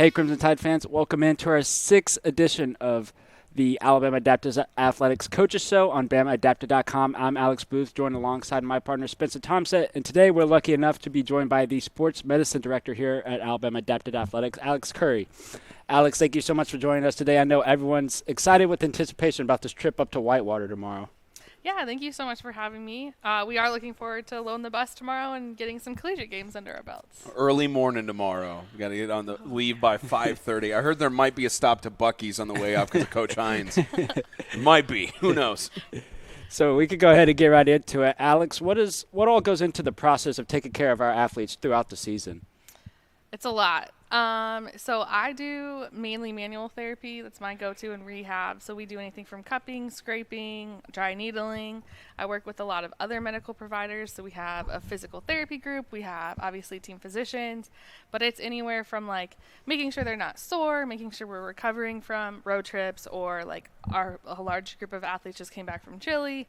Hey, Crimson Tide fans, welcome into our 6th edition of the Alabama Adaptive Athletics Coaches Show on BamaAdaptive.com. I'm Alex Boothe, joined alongside my partner Spencer Tomsett, and today we're lucky enough to be joined by the Sports Medicine Director here at Alabama Adaptive Athletics, Alex Curry. Alex, thank you so much for joining us today. I know everyone's excited with anticipation about this trip up to Whitewater tomorrow. Yeah, thank you so much for having me. We are looking forward to loading the bus tomorrow and getting some collegiate games under our belts. Early morning tomorrow. We got to get on the leave by 5:30. I heard there might be a stop to Buc-ee's on the way up because of Coach Hines. Might be. Who knows? So we could go ahead and get right into it. Alex, what all goes into the process of taking care of our athletes throughout the season? It's a lot. So I do mainly manual therapy. That's my go-to in rehab. So we do anything from cupping, scraping, dry needling. I work with a lot of other medical providers. So we have a physical therapy group. We have obviously team physicians, but it's anywhere from like making sure they're not sore, making sure we're recovering from road trips, or like a large group of athletes just came back from Chile.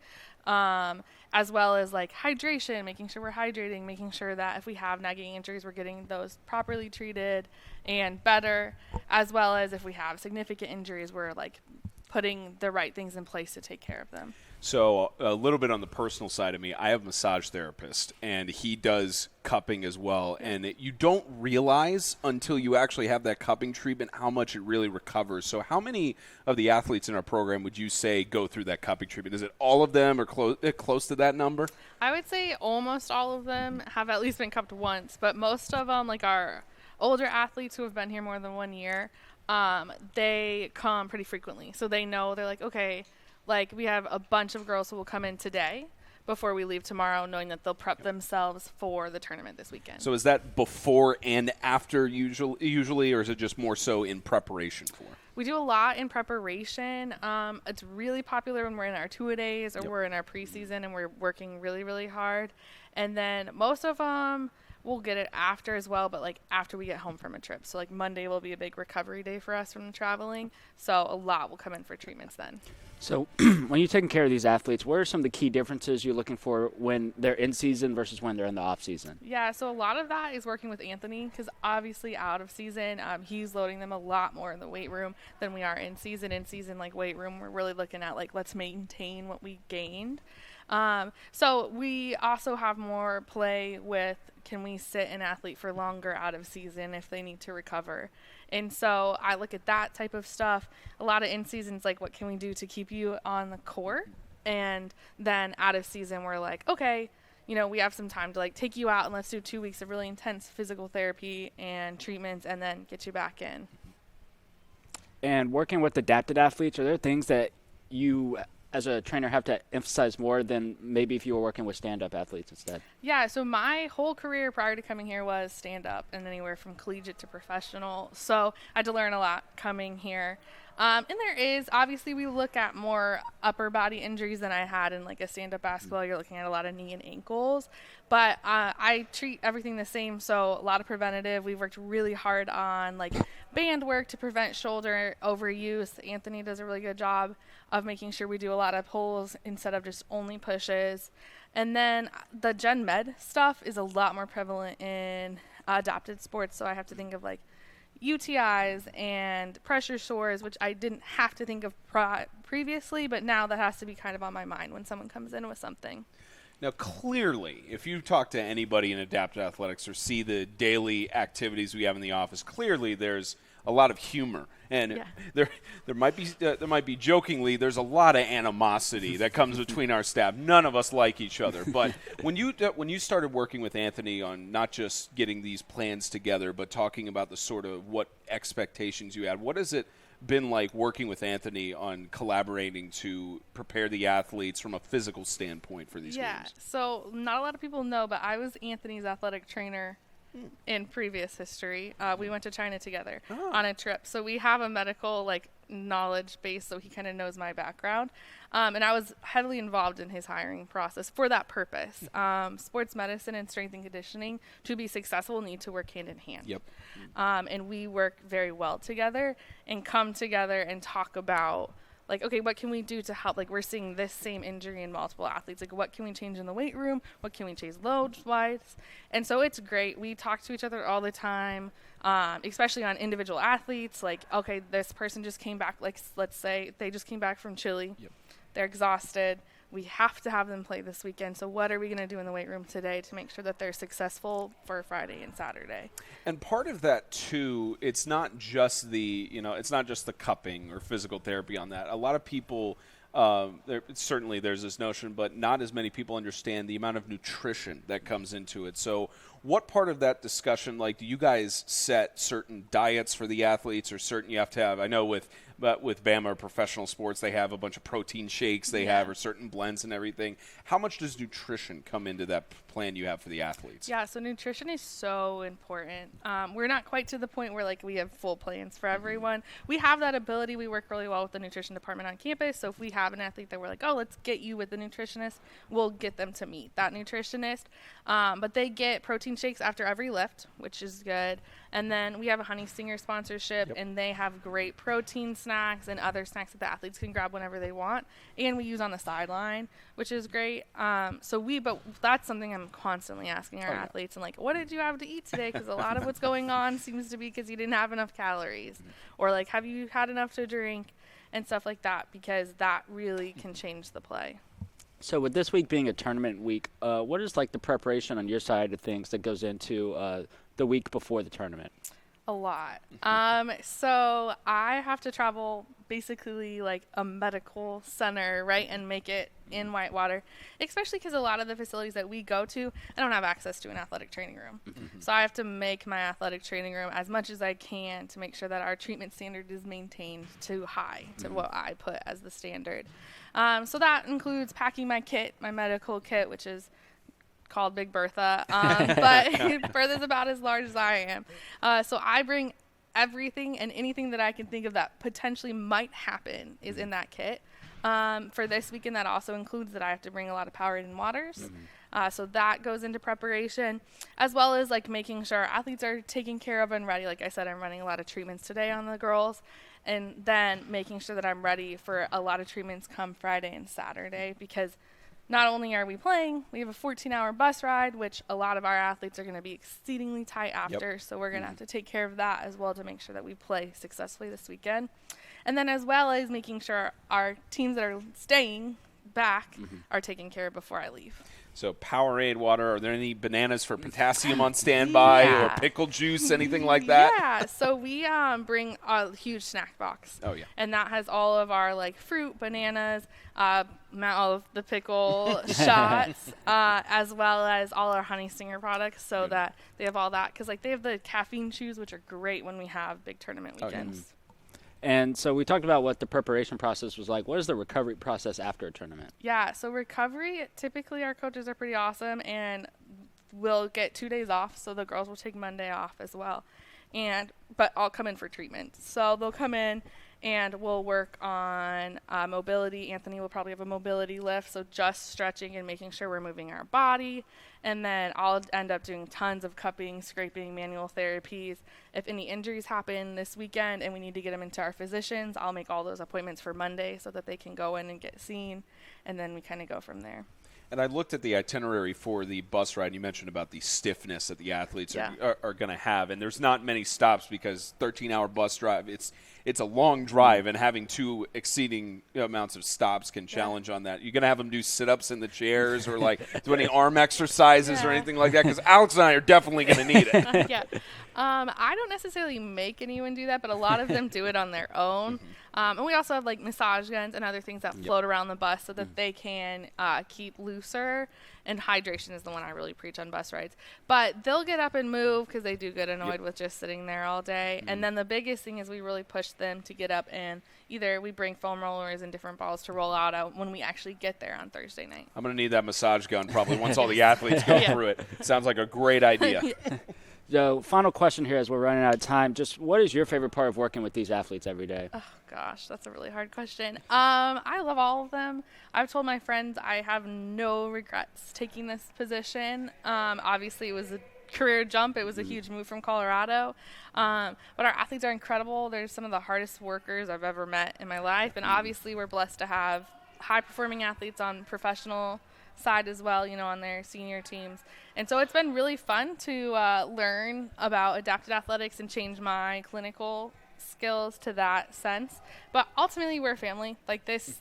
As well as like hydration, making sure we're hydrating, making sure that if we have nagging injuries, we're getting those properly treated and better, as well as if we have significant injuries, we're like putting the right things in place to take care of them. So a little bit on the personal side of me, I have a massage therapist, and he does cupping as well. And you don't realize until you actually have that cupping treatment how much it really recovers. So how many of the athletes in our program would you say go through that cupping treatment? Is it all of them or close to that number? I would say almost all of them have at least been cupped once, but most of them, like our older athletes who have been here more than 1 year, they come pretty frequently. So they know, they're like, okay, like we have a bunch of girls who will come in today before we leave tomorrow, knowing that they'll prep themselves for the tournament this weekend. So is that before and after usually, or is it just more so in preparation for? We do a lot in preparation. It's really popular when we're in our two-a-days or we're in our preseason and we're working really, really hard. And then most of them we'll get it after as well, but like after we get home from a trip. So like Monday will be a big recovery day for us from traveling. So a lot will come in for treatments then. So when you're taking care of these athletes, what are some of the key differences you're looking for when they're in season versus when they're in the off season? Yeah, so a lot of that is working with Anthony because obviously out of season, he's loading them a lot more in the weight room than we are in season. In season, like weight room, we're really looking at like let's maintain what we gained. So we also have more play with can we sit an athlete for longer out of season if they need to recover. And so I look at that type of stuff. A lot of in seasons, like what can we do to keep you on the court? And then out of season, we're like, okay, you know, we have some time to like take you out and let's do 2 weeks of really intense physical therapy and treatments and then get you back in. And working with adapted athletes, are there things that you as a trainer have to emphasize more than maybe if you were working with stand-up athletes instead? Yeah, so my whole career prior to coming here was stand-up and anywhere from collegiate to professional. So I had to learn a lot coming here. And there is, obviously we look at more upper body injuries than I had in like a stand-up basketball. You're looking at a lot of knee and ankles. But I treat everything the same, so a lot of preventative. We've worked really hard on like band work to prevent shoulder overuse. Anthony does a really good job of making sure we do a lot of pulls instead of just only pushes. And then the gen med stuff is a lot more prevalent in adopted sports, so I have to think of like UTIs and pressure sores, which I didn't have to think of previously, but now that has to be kind of on my mind when someone comes in with something. Now, clearly, if you talk to anybody in adaptive athletics or see the daily activities we have in the office, clearly there's a lot of humor, and there might be jokingly there's a lot of animosity that comes between our staff. None of us like each other, but when you started working with Anthony on not just getting these plans together, but talking about the sort of what expectations you had, what has it been like working with Anthony on collaborating to prepare the athletes from a physical standpoint for these games? Yeah, so not a lot of people know, but I was Anthony's athletic trainer in previous history. We went to China together on a trip. So we have a medical like knowledge base, so he kind of knows my background. And I was heavily involved in his hiring process for that purpose. Sports medicine and strength and conditioning, to be successful, need to work hand in hand. Yep. And we work very well together and come together and talk about like, okay, what can we do to help? Like, we're seeing this same injury in multiple athletes. Like, what can we change in the weight room? What can we change loads-wise? And so it's great. We talk to each other all the time, especially on individual athletes. Like, okay, this person just came back. Like, let's say they just came back from Chile. Yep. They're exhausted. We have to have them play this weekend. So what are we going to do in the weight room today to make sure that they're successful for Friday and Saturday? And part of that too, it's not just it's not just the cupping or physical therapy on that. A lot of people, certainly there's this notion, but not as many people understand the amount of nutrition that comes into it. So what part of that discussion, like, do you guys set certain diets for the athletes, or certain you have to have? I know with Bama professional sports, they have a bunch of protein shakes they have, or certain blends and everything. How much does nutrition come into that plan you have for the athletes? Yeah, so nutrition is so important. We're not quite to the point where, like, we have full plans for everyone. We have that ability. We work really well with the nutrition department on campus. So if we have an athlete that we're like, oh, let's get you with the nutritionist, we'll get them to meet that nutritionist. But they get protein shakes after every lift, which is good. And then we have a Honey Stinger sponsorship, and they have great protein snacks and other snacks that the athletes can grab whenever they want. And we use on the sideline, which is great. But that's something I'm constantly asking our athletes. And like, what did you have to eat today? Because a lot of what's going on seems to be because you didn't have enough calories. Or like, have you had enough to drink and stuff like that? Because that really can change the play. So with this week being a tournament week, what is like the preparation on your side of things that goes into the week before the tournament? A lot. So I have to travel basically like a medical center, right, and make it in Whitewater, especially because a lot of the facilities that we go to, I don't have access to an athletic training room. So I have to make my athletic training room as much as I can to make sure that our treatment standard is maintained to high, to what I put as the standard. So that includes packing my kit, my medical kit, which is called Big Bertha, but Bertha's about as large as I am. So I bring everything and anything that I can think of that potentially might happen is in that kit. For this weekend, that also includes that I have to bring a lot of Powerade waters. So that goes into preparation, as well as like making sure our athletes are taken care of and ready. Like I said, I'm running a lot of treatments today on the girls, and then making sure that I'm ready for a lot of treatments come Friday and Saturday, because not only are we playing, we have a 14-hour bus ride, which a lot of our athletes are going to be exceedingly tight after. So we're going to have to take care of that as well to make sure that we play successfully this weekend. And then as well as making sure our teams that are staying back are taken care of before I leave. So Powerade water, are there any bananas for potassium on standby or pickle juice, anything like that? Yeah, so we bring a huge snack box. Oh, yeah. And that has all of our like fruit, bananas, all of the pickle shots, as well as all our Honey Stinger products, so that they have all that. Because like they have the caffeine chews, which are great when we have big tournament weekends. And so we talked about what the preparation process was like. What is the recovery process after a tournament? Yeah, so recovery, typically our coaches are pretty awesome, and we'll get 2 days off, so the girls will take Monday off as well. But I'll come in for treatment. So they'll come in and we'll work on mobility. Anthony will probably have a mobility lift, so just stretching and making sure we're moving our body. And then I'll end up doing tons of cupping, scraping, manual therapies. If any injuries happen this weekend and we need to get them into our physicians, I'll make all those appointments for Monday so that they can go in and get seen, and then we kind of go from there. And I looked at the itinerary for the bus ride. You mentioned about the stiffness that the athletes are going to have, and there's not many stops because 13-hour bus drive. It's a long drive, and having two exceeding amounts of stops can challenge on that. You're going to have them do sit-ups in the chairs or like do any arm exercises or anything like that, because Alex and I are definitely going to need it. I don't necessarily make anyone do that, but a lot of them do it on their own. And we also have like massage guns and other things that float around the bus so that they can keep looser. And hydration is the one I really preach on bus rides. But they'll get up and move because they do get annoyed with just sitting there all day. And then the biggest thing is we really push them to get up, and either we bring foam rollers and different balls to roll out when we actually get there on Thursday night. I'm going to need that massage gun probably once all the athletes go through it. Sounds like a great idea. So final question here as we're running out of time. Just what is your favorite part of working with these athletes every day? Oh, gosh, that's a really hard question. I love all of them. I've told my friends I have no regrets taking this position. Obviously, it was a career jump. It was a huge move from Colorado. But our athletes are incredible. They're some of the hardest workers I've ever met in my life. And obviously we're blessed to have high-performing athletes on professional side as well, on their senior teams. And so it's been really fun to learn about adapted athletics and change my clinical skills to that sense. But ultimately we're a family. Like this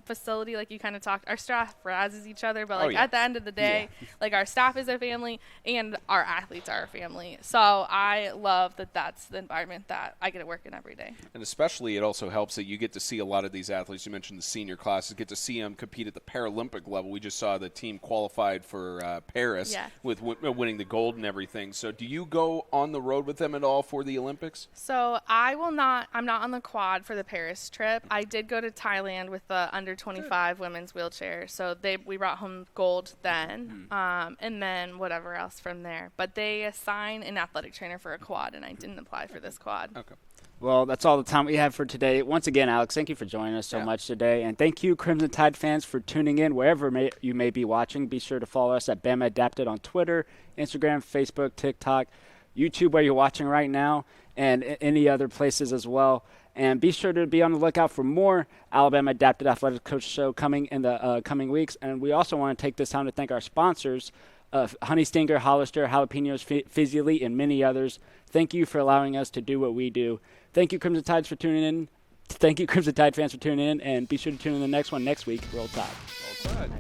facility, like you kind of talked, our staff razzes each other, but at the end of the day, like our staff is a family and our athletes are a family. So I love that that's the environment that I get to work in every day. And especially it also helps that you get to see a lot of these athletes. You mentioned the senior classes, get to see them compete at the Paralympic level. We just saw the team qualified for Paris with winning the gold and everything. So do you go on the road with them at all for the Olympics? So I'm not on the quad for the Paris trip. I did go to Thailand with the under 25 women's wheelchair. So we brought home gold then, and then whatever else from there. But they assign an athletic trainer for a quad, and I didn't apply for this quad. Okay. Well, that's all the time we have for today. Once again, Alex, thank you for joining us so much today. And thank you, Crimson Tide fans, for tuning in wherever you may be watching. Be sure to follow us at Bama Adapted on Twitter, Instagram, Facebook, TikTok, YouTube, where you're watching right now, and any other places as well. And be sure to be on the lookout for more Alabama Adapted Athletics Coach Show coming in the coming weeks. And we also want to take this time to thank our sponsors, Honey Stinger, Hollister, Jalapenos, Physially, and many others. Thank you for allowing us to do what we do. Thank you, Crimson Tides, for tuning in. Thank you, Crimson Tide fans, for tuning in. And be sure to tune in the next one next week. Roll Tide. Roll Tide.